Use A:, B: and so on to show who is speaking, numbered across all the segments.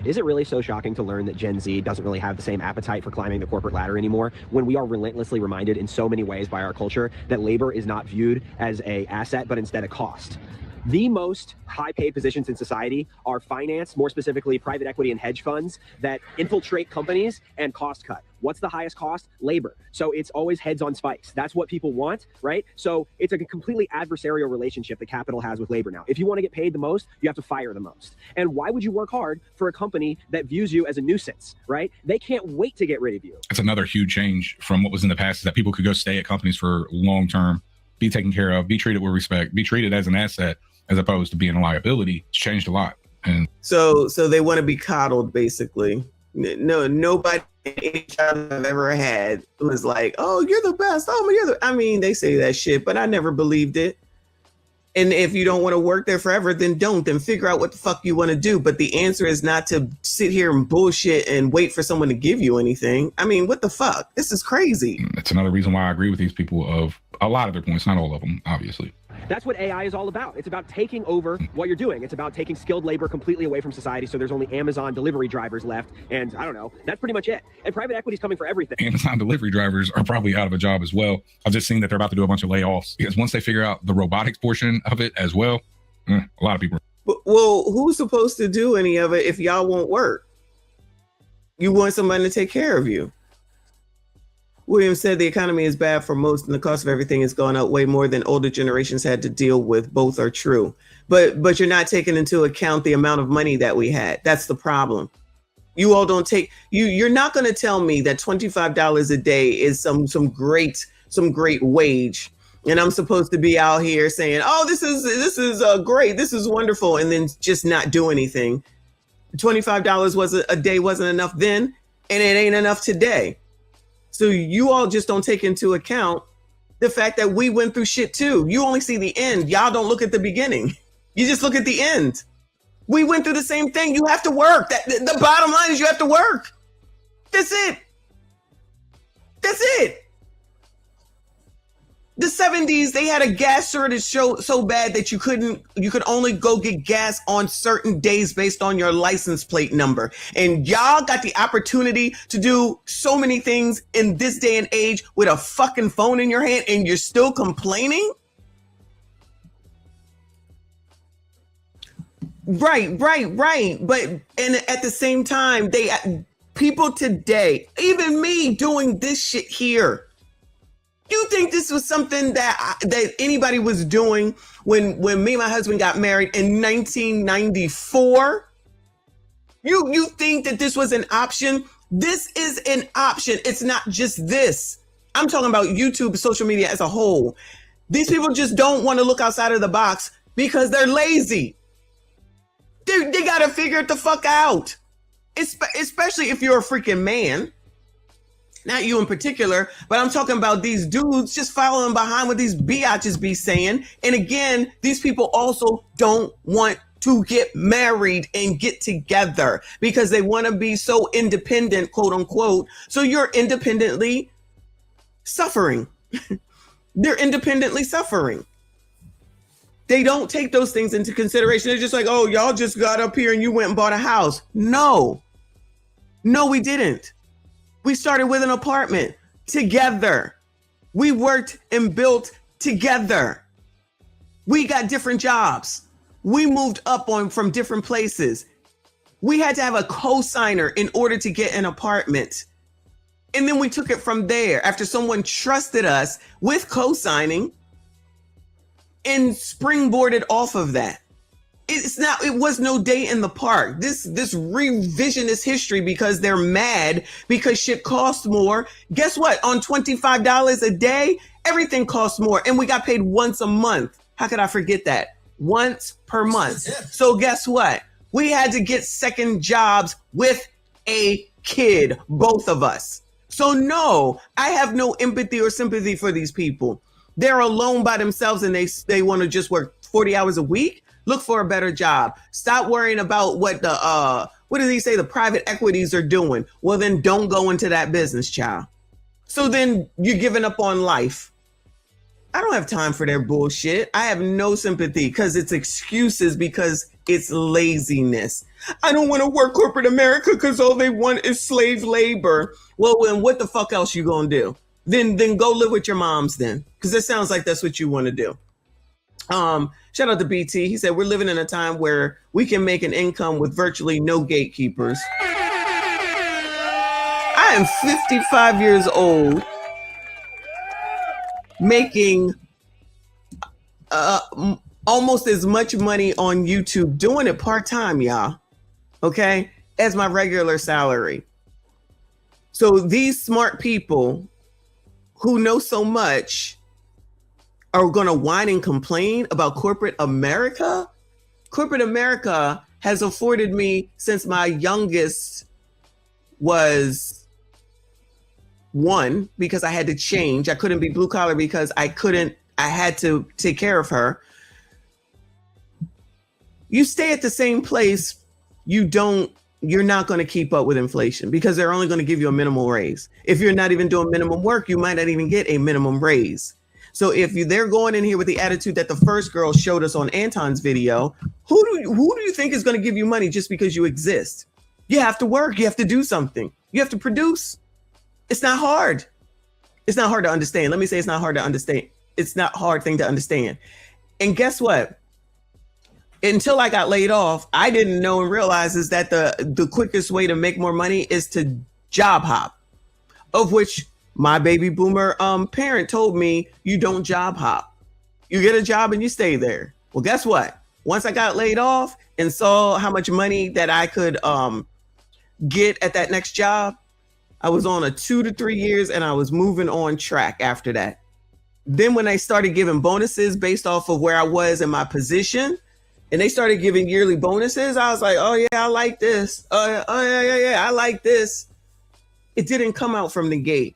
A: Is it really so shocking to learn that Gen Z doesn't really have the same appetite for climbing the corporate ladder anymore, when we are relentlessly reminded in so many ways by our culture that labor is not viewed as an asset, but instead a cost? The most high-paid positions in society are finance, more specifically private equity and hedge funds that infiltrate companies and cost cut. What's the highest cost? Labor. So it's always heads on spikes. That's what people want, right? So it's a completely adversarial relationship that capital has with labor now. If you want to get paid the most, you have to fire the most. And why would you work hard for a company that views you as a nuisance, right? They can't wait to get rid of you.
B: That's another huge change from what was in the past, is that people could go stay at companies for long-term, be taken care of, be treated with respect, be treated as an asset, as opposed to being a liability. It's changed a lot. And
C: so they want to be coddled, basically. No, nobody, any child I've ever had was like, oh, you're the best. Oh, you're the, I mean, they say that shit, but I never believed it. And if you don't want to work there forever, then don't. Then figure out what the fuck you want to do. But the answer is not to sit here and bullshit and wait for someone to give you anything. I mean, what the fuck? This is crazy.
B: That's another reason why I agree with these people of a lot of their points, not all of them, obviously.
A: That's what AI is all about. It's about taking over what you're doing. It's about taking skilled labor completely away from society, so there's only Amazon delivery drivers left. And I don't know, that's pretty much it. And private equity is coming for everything.
B: Amazon delivery drivers are probably out of a job as well. I've just seen that they're about to do a bunch of layoffs, because once they figure out the robotics portion of it as well, a lot of people.
C: Well, who's supposed to do any of it if y'all won't work? You want somebody to take care of you. Williams said the economy is bad for most and the cost of everything has gone up way more than older generations had to deal with. Both are true. But you're not taking into account the amount of money that we had. That's the problem. You all don't take, you're not going to tell me that $25 a day is some great wage. And I'm supposed to be out here saying, oh, this is great. This is wonderful. And then just not do anything. $25 a day wasn't enough then, and it ain't enough today. So you all just don't take into account the fact that we went through shit too. You only see the end. Y'all don't look at the beginning. You just look at the end. We went through the same thing. You have to work. The bottom line is you have to work. That's it. That's it. The 70s, they had a gas shortage so bad that you could only go get gas on certain days based on your license plate number. And y'all got the opportunity to do so many things in this day and age with a fucking phone in your hand, and you're still complaining? Right. But, and at the same time, people today, even me doing this shit here, you think this was something that anybody was doing when me and my husband got married in 1994? You think that this was an option? This is an option. It's not just this. I'm talking about YouTube, social media as a whole. These people just don't want to look outside of the box because they're lazy. They got to figure it the fuck out. Especially if you're a freaking man. Not you in particular, but I'm talking about these dudes just following behind what these biatches be saying. And again, these people also don't want to get married and get together because they want to be so independent, quote unquote. So you're independently suffering. They're independently suffering. They don't take those things into consideration. They're just like, oh, y'all just got up here and you went and bought a house. No, we didn't. We started with an apartment together. We worked and built together. We got different jobs. We moved up from different places. We had to have a co-signer in order to get an apartment. And then we took it from there after someone trusted us with co-signing and springboarded off of that. It was no day in the park. This revisionist history because they're mad because shit costs more. Guess what? On $25 a day, everything costs more. And we got paid once a month. How could I forget that? Once per month. So guess what? We had to get second jobs with a kid, both of us. So no, I have no empathy or sympathy for these people. They're alone by themselves and they want to just work 40 hours a week. Look for a better job. Stop worrying about what what does he say the private equities are doing? Well, then don't go into that business, child. So then you're giving up on life. I don't have time for their bullshit. I have no sympathy because it's excuses because It's laziness. I don't want to work corporate America because all they want is slave labor. Well, then what the fuck else you gonna do? Then go live with your moms then, because it sounds like that's what you want to do. Shout out to BT. He said, we're living in a time where we can make an income with virtually no gatekeepers. I am 55 years old, making almost as much money on YouTube, doing it part-time, y'all, okay, as my regular salary. So these smart people who know so much are going to whine and complain about corporate America? Corporate America has afforded me, since my youngest was 1, because I had to change. I couldn't be blue collar because I had to take care of her. You stay at the same place, you're not going to keep up with inflation because they're only going to give you a minimal raise. If you're not even doing minimum work, you might not even get a minimum raise. So if they're going in here with the attitude that the first girl showed us on Anton's video, who do you think is going to give you money just because you exist? You have to work. You have to do something. You have to produce. It's not hard. It's not hard to understand. Let me say it's not hard to understand. It's not a hard thing to understand. And guess what? Until I got laid off, I didn't know and realize is that the quickest way to make more money is to job hop, of which my baby boomer parent told me, you don't job hop. You get a job and you stay there. Well, guess what? Once I got laid off and saw how much money that I could get at that next job, I was on a 2 to 3 years and I was moving on track after that. Then when they started giving bonuses based off of where I was in my position, and they started giving yearly bonuses, I was like, oh yeah, I like this. Yeah, I like this. It didn't come out from the gate.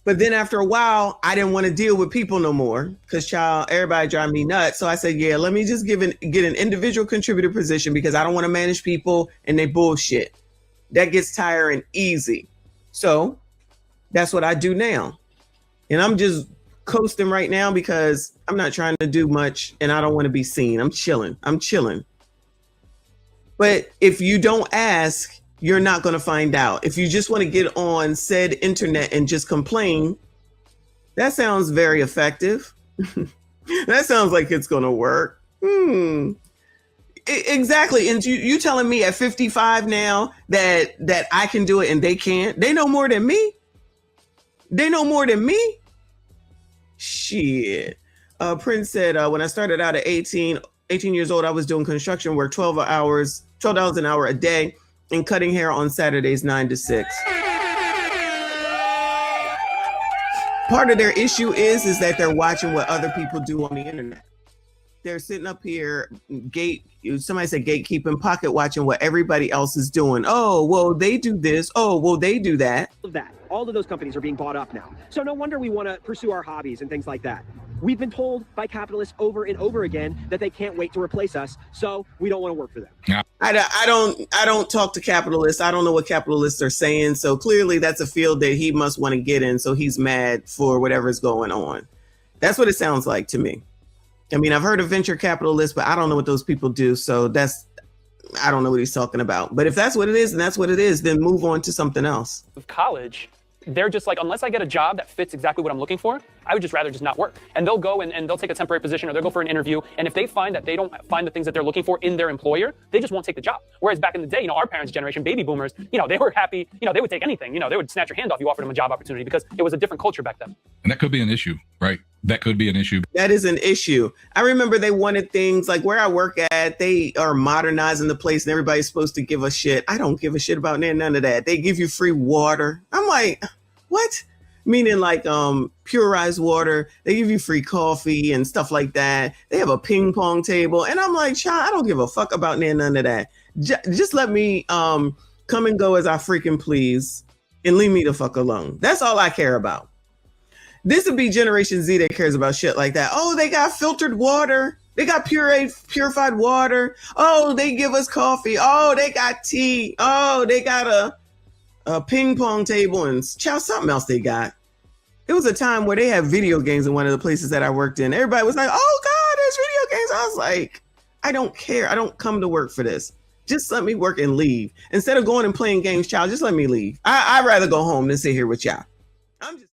C: But then after a while, I didn't want to deal with people no more because everybody drive me nuts. So I said, yeah, let me just get an individual contributor position because I don't want to manage people and they bullshit. That gets tiring easy. So that's what I do now. And I'm just coasting right now because I'm not trying to do much and I don't want to be seen. I'm chilling. But if you don't ask, you're not going to find out. If you just want to get on said internet and just complain, that sounds very effective. That sounds like it's going to work. Exactly. And you telling me at 55 now that I can do it and they can't? They know more than me. Shit. Prince said, when I started out at 18 years old, I was doing construction work, $12 an hour a day, and cutting hair on Saturdays, 9 to 6. Part of their issue is that they're watching what other people do on the internet. They're sitting up here, somebody said gatekeeping, pocket watching what everybody else is doing. Oh, well, they do this. Oh, well, they do that.
A: All of those companies are being bought up now. So no wonder we want to pursue our hobbies and things like that. We've been told by capitalists over and over again that they can't wait to replace us, so we don't want to work for them.
B: Yeah.
C: I don't talk to capitalists. I don't know what capitalists are saying. So clearly that's a field that he must want to get in. So he's mad for whatever's going on. That's what it sounds like to me. I mean, I've heard of venture capitalists, but I don't know what those people do. So I don't know what he's talking about. But if that's what it is, and that's what it is, then move on to something else.
D: Of college, they're just like, unless I get a job that fits exactly what I'm looking for, I would just rather just not work. And they'll go and they'll take a temporary position or they'll go for an interview. And if they find that they don't find the things that they're looking for in their employer, they just won't take the job. Whereas back in the day, our parents' generation, baby boomers, they were happy, they would take anything, they would snatch your hand off you offered them a job opportunity because it was a different culture back then.
B: And that could be an issue, right? That could be an issue.
C: That is an issue. I remember they wanted things like where I work at, they are modernizing the place and everybody's supposed to give a shit. I don't give a shit about none of that. They give you free water. I'm like, what? Meaning like purized water. They give you free coffee and stuff like that. They have a ping pong table. And I'm like, child, I don't give a fuck about none of that. Just let me come and go as I freaking please and leave me the fuck alone. That's all I care about. This would be Generation Z that cares about shit like that. Oh, they got filtered water. They got purified water. Oh, they give us coffee. Oh, they got tea. Oh, they got a ping pong table and something else they got. It was a time where they had video games in one of the places that I worked in. Everybody was like, oh God, there's video games. I was like, I don't care. I don't come to work for this. Just let me work and leave. Instead of going and playing games, child, just let me leave. I'd rather go home than sit here with y'all. I'm just